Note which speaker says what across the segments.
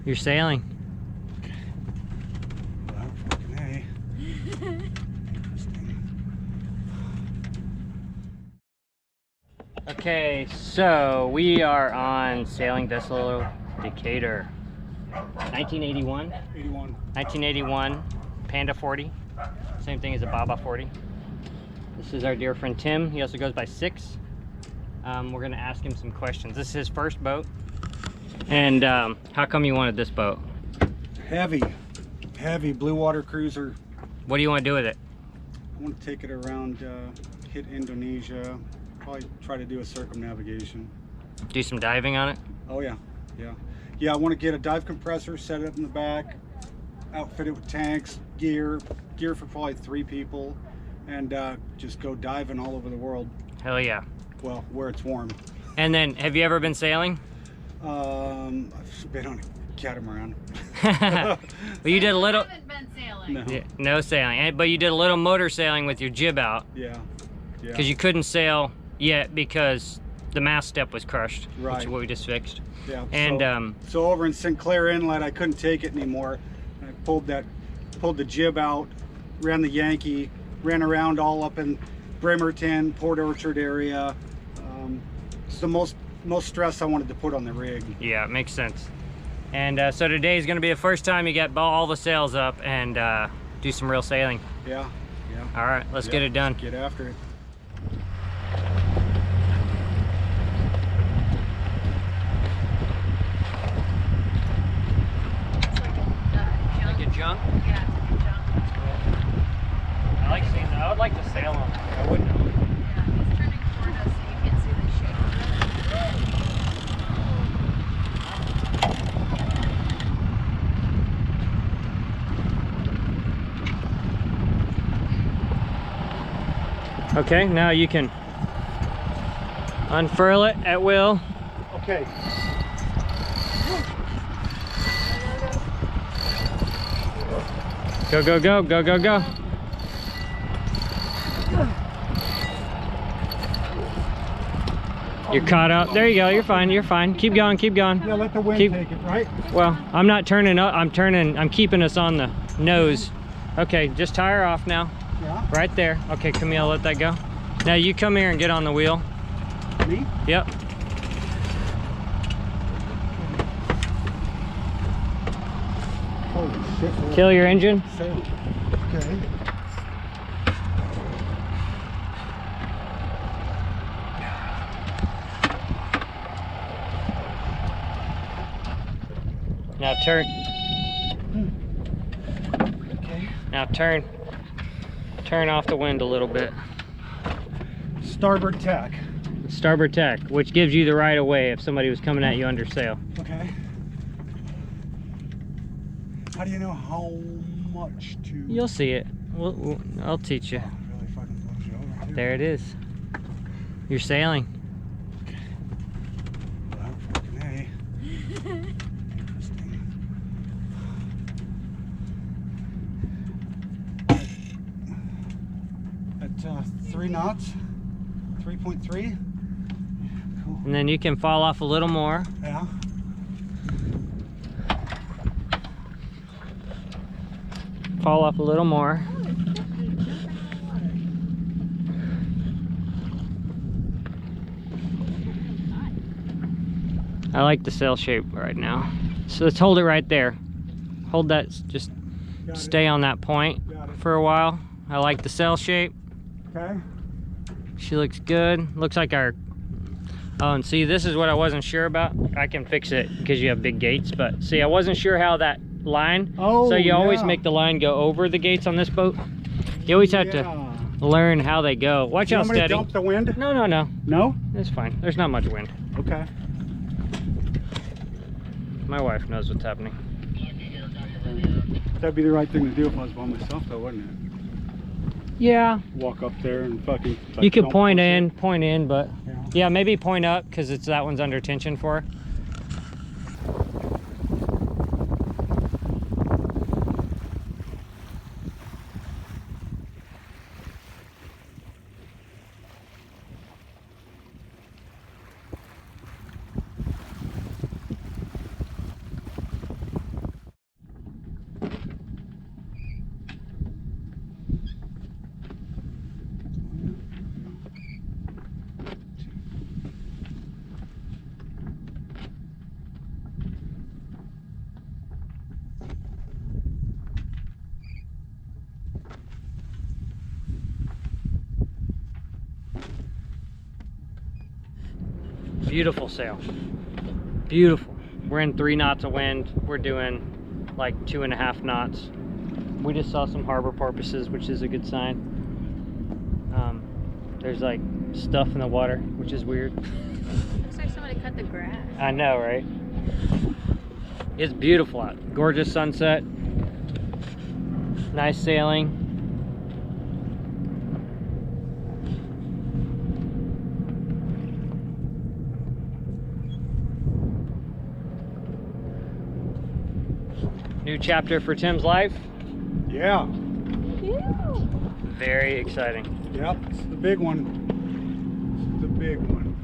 Speaker 1: You're sailing.
Speaker 2: Well, fucking A.
Speaker 1: Okay, so we are on sailing vessel Decatur. 1981? 1981 Panda 40. Same thing as a Baba 40. This is our dear friend Tim. He also goes by 6. We're gonna ask him some questions. This is his first boat. And how come you wanted this boat?
Speaker 2: Heavy blue water cruiser.
Speaker 1: What do you want to do with it?
Speaker 2: I want to take it around, hit Indonesia, probably try to do a circumnavigation.
Speaker 1: Do some diving on it?
Speaker 2: Oh yeah, yeah. I want to get a dive compressor, set it up in the back, outfit it with tanks, gear for probably 3 people, and just go diving all over the world.
Speaker 1: Hell yeah.
Speaker 2: Well, where it's warm.
Speaker 1: And then, have you ever been sailing?
Speaker 2: I've been on a catamaran.
Speaker 1: Well, you did a little.
Speaker 3: I haven't been sailing.
Speaker 2: No.
Speaker 1: Yeah, no sailing, but you did a little motor sailing with your jib out.
Speaker 2: Yeah.
Speaker 1: Because you couldn't sail yet because the mast step was crushed, which
Speaker 2: Right.
Speaker 1: is what we just fixed.
Speaker 2: Yeah.
Speaker 1: And
Speaker 2: so over in Sinclair Inlet, I couldn't take it anymore. I pulled the jib out, ran the Yankee, ran around all up in Bremerton, Port Orchard area. It's the most stress I wanted to put on the rig.
Speaker 1: yeah, it makes sense. And so today is going to be the first time you get all the sails up and do some real sailing.
Speaker 2: Yeah.
Speaker 1: All right, let's get it done.
Speaker 2: Get after it.
Speaker 1: Like a junk?
Speaker 3: Yeah, it's like a junk.
Speaker 1: I like seeing that. I would like to sail on that. I wouldn't.
Speaker 3: Yeah, he's turning toward us so you can see the shape of it.
Speaker 1: Okay, now you can unfurl it at will.
Speaker 2: Okay.
Speaker 1: Go, go, go, go, go, go. You're caught up. There you go. You're fine. You're fine. Keep going. Keep going.
Speaker 2: Yeah, let the wind
Speaker 1: Keep-
Speaker 2: take it, right?
Speaker 1: Well, I'm not turning up. I'm keeping us on the nose. Okay, just tie her off now.
Speaker 2: Yeah.
Speaker 1: Right there. Okay, Camille, let that go. Now you come here and get on the wheel.
Speaker 2: Me?
Speaker 1: Yep.
Speaker 2: Holy shit.
Speaker 1: Kill your engine.
Speaker 2: Sail. Okay.
Speaker 1: Now turn.
Speaker 2: Okay.
Speaker 1: Now turn. Turn off the wind a little bit.
Speaker 2: Starboard tack.
Speaker 1: Starboard tack, which gives you the right of way if somebody was coming at you under sail.
Speaker 2: Okay. How do you know how much to?
Speaker 1: You'll see it. I'll teach you.
Speaker 2: Oh, really fucking blows you over too.
Speaker 1: There it is. You're sailing.
Speaker 2: Well, fucking A. At 3 knots, 3.3. Cool.
Speaker 1: And then you can fall off a little more.
Speaker 2: Yeah.
Speaker 1: Fall off a little more. I like the sail shape right now. So let's hold it right there. Hold that, just
Speaker 2: Got it.
Speaker 1: stay on that point
Speaker 2: Got it.
Speaker 1: for a while. I like the sail shape.
Speaker 2: Okay.
Speaker 1: She looks good. Looks like our, oh, and see, this is what I wasn't sure about. I can fix it because you have big gates, but see, I wasn't sure how that line.
Speaker 2: Oh,
Speaker 1: so you always
Speaker 2: yeah.
Speaker 1: make the line go over the gates on this boat. You always have to learn how they go. Watch
Speaker 2: You
Speaker 1: out,
Speaker 2: want me to
Speaker 1: steady.
Speaker 2: dump the wind?
Speaker 1: No, no, no.
Speaker 2: No?
Speaker 1: It's fine. There's not much wind.
Speaker 2: Okay.
Speaker 1: My wife knows what's happening.
Speaker 2: That'd be the right thing to do if I was by myself, though, wouldn't it?
Speaker 1: Yeah.
Speaker 2: Walk up there and fucking. Like,
Speaker 1: You could
Speaker 2: dump
Speaker 1: point
Speaker 2: bullshit.
Speaker 1: in, but
Speaker 2: Yeah.
Speaker 1: yeah, maybe point up because it's that one's under tension for. Beautiful sail. Beautiful. We're in 3 knots of wind. We're doing like 2.5 knots. We just saw some harbor porpoises, which is a good sign. There's like stuff in the water, which is weird.
Speaker 3: Looks like somebody cut the grass.
Speaker 1: I know, right? It's beautiful out. Gorgeous sunset. Nice sailing. New chapter for Tim's life.
Speaker 2: Yeah.
Speaker 3: Ew.
Speaker 1: Very exciting.
Speaker 2: Yep. It's the big one. It's the big one.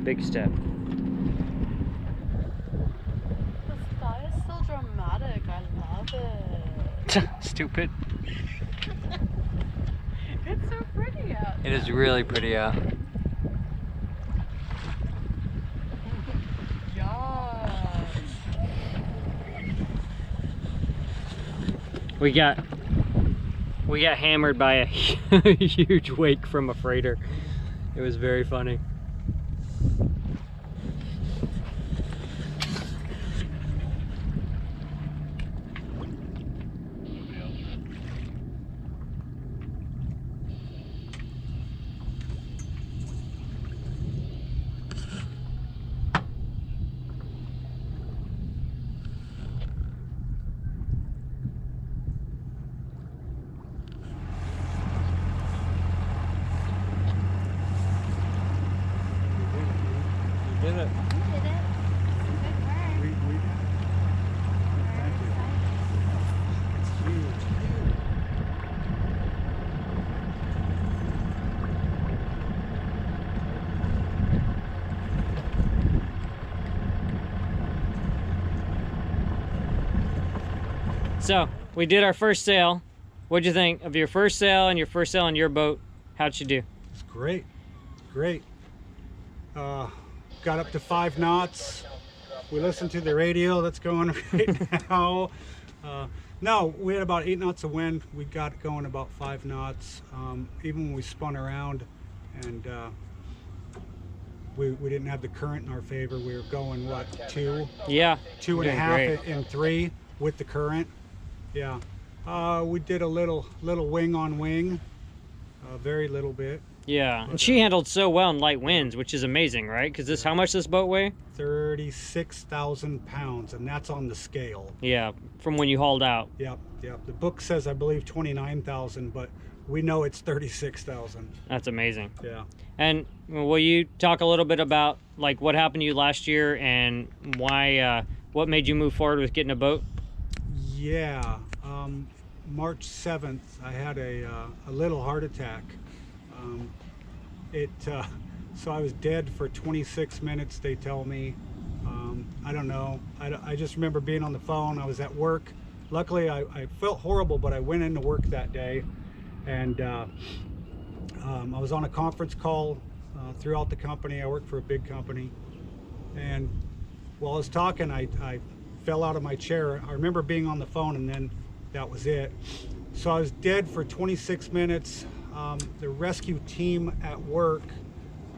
Speaker 1: Big step.
Speaker 3: The sky is so dramatic. I love it.
Speaker 1: Stupid.
Speaker 3: It's so pretty out.
Speaker 1: It is really pretty out.
Speaker 3: Yes.
Speaker 1: We got hammered by a huge wake from a freighter. It was very funny. You did it.
Speaker 3: You did it. Good work.
Speaker 2: We thank you. It's huge.
Speaker 1: So we did our first sail. What'd you think of your first sail and your first sail on your boat? How'd you do?
Speaker 2: It's great. Great. Got up to 5 knots. We listened to the radio that's going right now. No, we had about 8 knots of wind. We got going about 5 knots. Even when we spun around and we didn't have the current in our favor, we were going, what, 2?
Speaker 1: Yeah.
Speaker 2: 2.5 and 3 with the current. Yeah. We did a little wing on wing, very little bit.
Speaker 1: Yeah, and she handled so well in light winds, which is amazing, right? Because this, how much does this boat weigh?
Speaker 2: 36,000 pounds, and that's on the scale.
Speaker 1: Yeah, from when you hauled out.
Speaker 2: Yep. The book says, I believe, 29,000, but we know it's 36,000.
Speaker 1: That's amazing.
Speaker 2: Yeah.
Speaker 1: And will you talk a little bit about like what happened to you last year and why, what made you move forward with getting a boat?
Speaker 2: Yeah. March 7th, I had a little heart attack. So I was dead for 26 minutes, they tell me. I don't know. I just remember being on the phone. I was at work. Luckily, I felt horrible, but I went into work that day, and I was on a conference call throughout the company. I work for a big company, and while I was talking, I fell out of my chair. I remember being on the phone, and then that was it. So I was dead for 26 minutes. The rescue team at work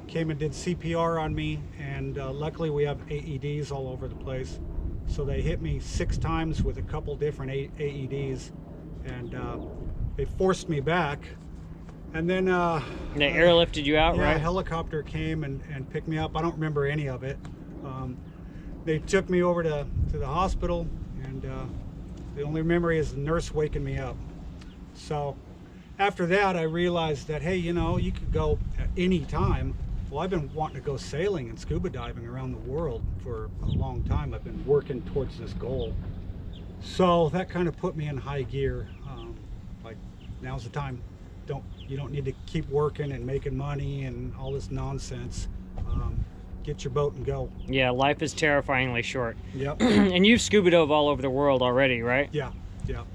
Speaker 2: came and did CPR on me, and luckily we have AEDs all over the place. So they hit me 6 times with a couple different AEDs, and they forced me back. And then
Speaker 1: They airlifted you out,
Speaker 2: yeah,
Speaker 1: right?
Speaker 2: a helicopter came and picked me up. I don't remember any of it. They took me over to the hospital, and the only memory is the nurse waking me up. So after that, I realized that, hey, you know, you could go at any time. Well, I've been wanting to go sailing and scuba diving around the world for a long time. I've been working towards this goal. So that kind of put me in high gear. Like, now's the time. You don't need to keep working and making money and all this nonsense. Get your boat and go.
Speaker 1: Yeah, life is terrifyingly short.
Speaker 2: Yep.
Speaker 1: And you've scuba dove all over the world already, right?
Speaker 2: Yeah.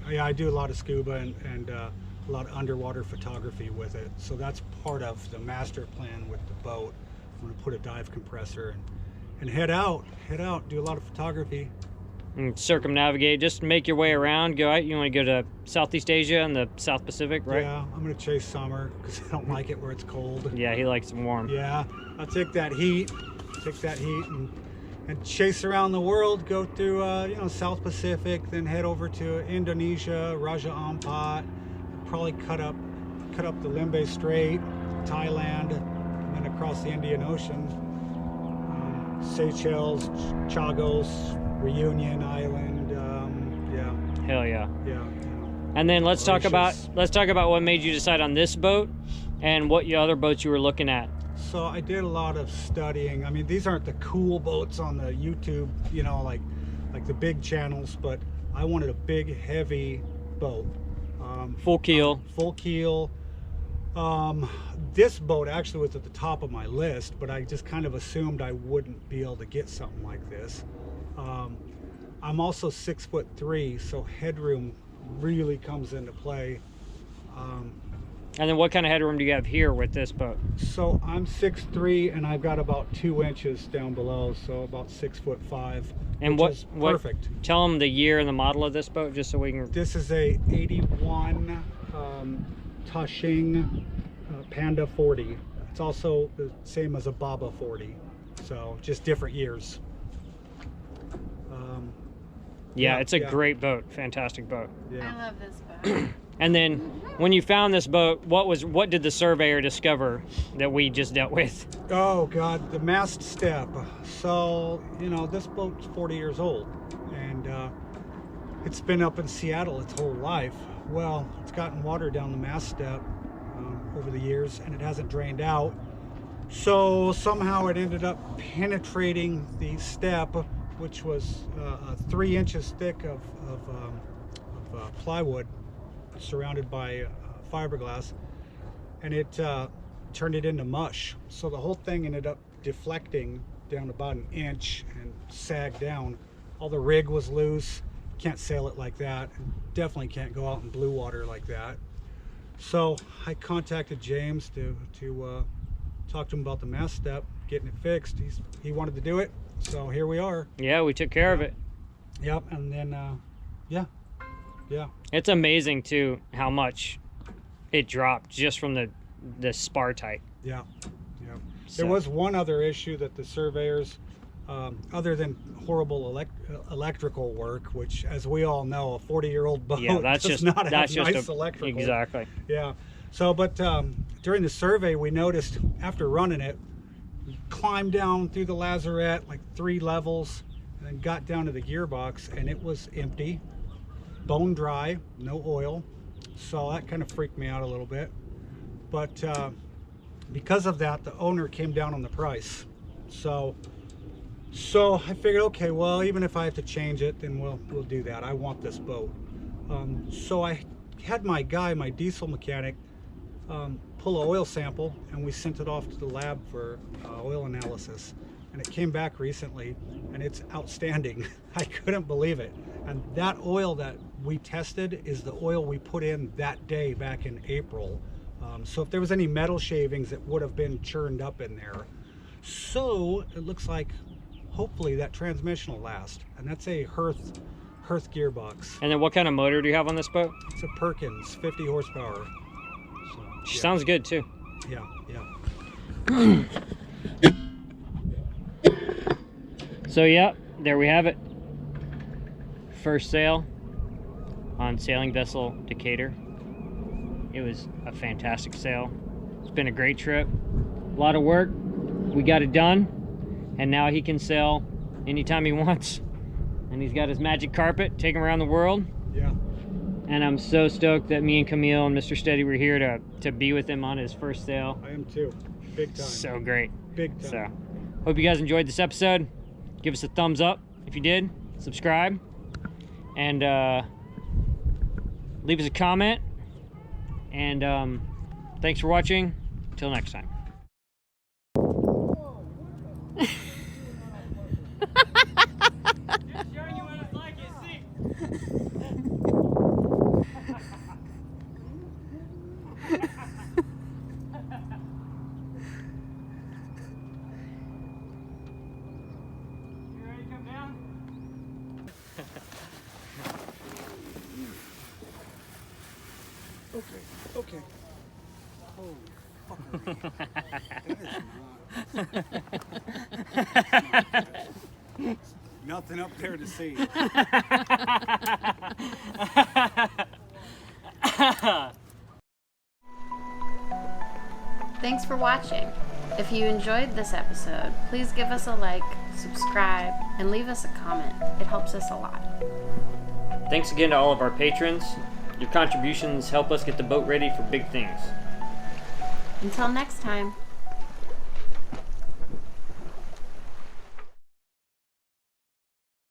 Speaker 2: I do a lot of scuba and a lot of underwater photography with it. So that's part of the master plan with the boat. I'm gonna put a dive compressor and head out, do a lot of photography.
Speaker 1: And circumnavigate, just make your way around, go out. You want to go to Southeast Asia and the South Pacific, right?
Speaker 2: Yeah, I'm gonna chase summer because I don't like it where it's cold.
Speaker 1: Yeah, he likes it warm.
Speaker 2: Yeah, I'll take that heat. take that heat and chase around the world, go through you know, South Pacific, then head over to Indonesia, Raja Ampat, probably cut up the Limbe Strait, Thailand, and then across the Indian Ocean, Seychelles, Chagos, Reunion Island, yeah.
Speaker 1: Hell yeah.
Speaker 2: Yeah.
Speaker 1: And then let's talk about what made you decide on this boat and what other boats you were looking at.
Speaker 2: So I did a lot of studying. I mean, these aren't the cool boats on the YouTube, you know, like the big channels, but I wanted a big, heavy boat.
Speaker 1: Full keel.
Speaker 2: Full keel. This boat actually was at the top of my list, but I just kind of assumed I wouldn't be able to get something like this. I'm also 6'3", so headroom really comes into play.
Speaker 1: And then what kind of headroom do you have here with this boat?
Speaker 2: So I'm 6'3", and I've got about 2 inches down below, so about 6'5".
Speaker 1: And
Speaker 2: what? Perfect.
Speaker 1: Tell them the year and the model of this boat, just so we can.
Speaker 2: This is a 81 Tashing Panda 40. It's also the same as a Baba 40, so just different years.
Speaker 1: Yeah, it's a great boat, fantastic boat.
Speaker 2: Yeah.
Speaker 3: I love this boat.
Speaker 1: And then when you found this boat, what did the surveyor discover that we just dealt with?
Speaker 2: Oh God, the mast step. So, you know, this boat's 40 years old, and it's been up in Seattle its whole life. Well, it's gotten water down the mast step over the years, and it hasn't drained out. So somehow it ended up penetrating the step, which was 3 inches thick of plywood, surrounded by fiberglass, and it turned it into mush. So the whole thing ended up deflecting down about an inch and sagged down. All the rig was loose. Can't sail it like that. Definitely can't go out in blue water like that. So I contacted James to talk to him about the mast step, getting it fixed. He wanted to do it, so here we are.
Speaker 1: Yeah, we took care of it.
Speaker 2: Yep, and then yeah.
Speaker 1: It's amazing too how much it dropped just from the spar type.
Speaker 2: Yeah.
Speaker 1: So.
Speaker 2: There was one other issue that the surveyors, other than horrible electrical work, which, as we all know, a 40-year-old boat does not have nice electrical.
Speaker 1: Exactly.
Speaker 2: Yeah. So, but during the survey, we noticed after running it, we climbed down through the lazarette like 3 levels, and then got down to the gearbox, and it was empty, bone dry, no oil. So that kind of freaked me out a little bit. But because of that, the owner came down on the price. So I figured, okay, well, even if I have to change it, then we'll do that. I want this boat. So I had my diesel mechanic, pull an oil sample, and we sent it off to the lab for oil analysis. And it came back recently, and it's outstanding. I couldn't believe it. And that oil that we tested is the oil we put in that day back in April. So if there was any metal shavings, it would have been churned up in there. So it looks like hopefully that transmission will last. And that's a Hearth gearbox.
Speaker 1: And then what kind of motor do you have on this boat?
Speaker 2: It's a Perkins, 50 horsepower. So,
Speaker 1: She sounds good too.
Speaker 2: Yeah.
Speaker 1: So yeah, there we have it. First sail on sailing vessel Decatur. It was a fantastic sail. It's been a great trip. A lot of work. We got it done. And now he can sail anytime he wants. And he's got his magic carpet, take him around the world.
Speaker 2: Yeah.
Speaker 1: And I'm so stoked that me and Camille and Mr. Steady were here to be with him on his first sail.
Speaker 2: I am too. Big time.
Speaker 1: So great.
Speaker 2: Big time.
Speaker 1: So, hope you guys enjoyed this episode. Give us a thumbs up if you did. Subscribe. And leave us a comment. And thanks for watching. Till next time.
Speaker 2: Okay. Holy fuckery. That is not... Nothing up there to see.
Speaker 4: Thanks for watching. If you enjoyed this episode, please give us a like, subscribe, and leave us a comment. It helps us a lot.
Speaker 1: Thanks again to all of our patrons. Your contributions help us get the boat ready for big things.
Speaker 4: Until next time.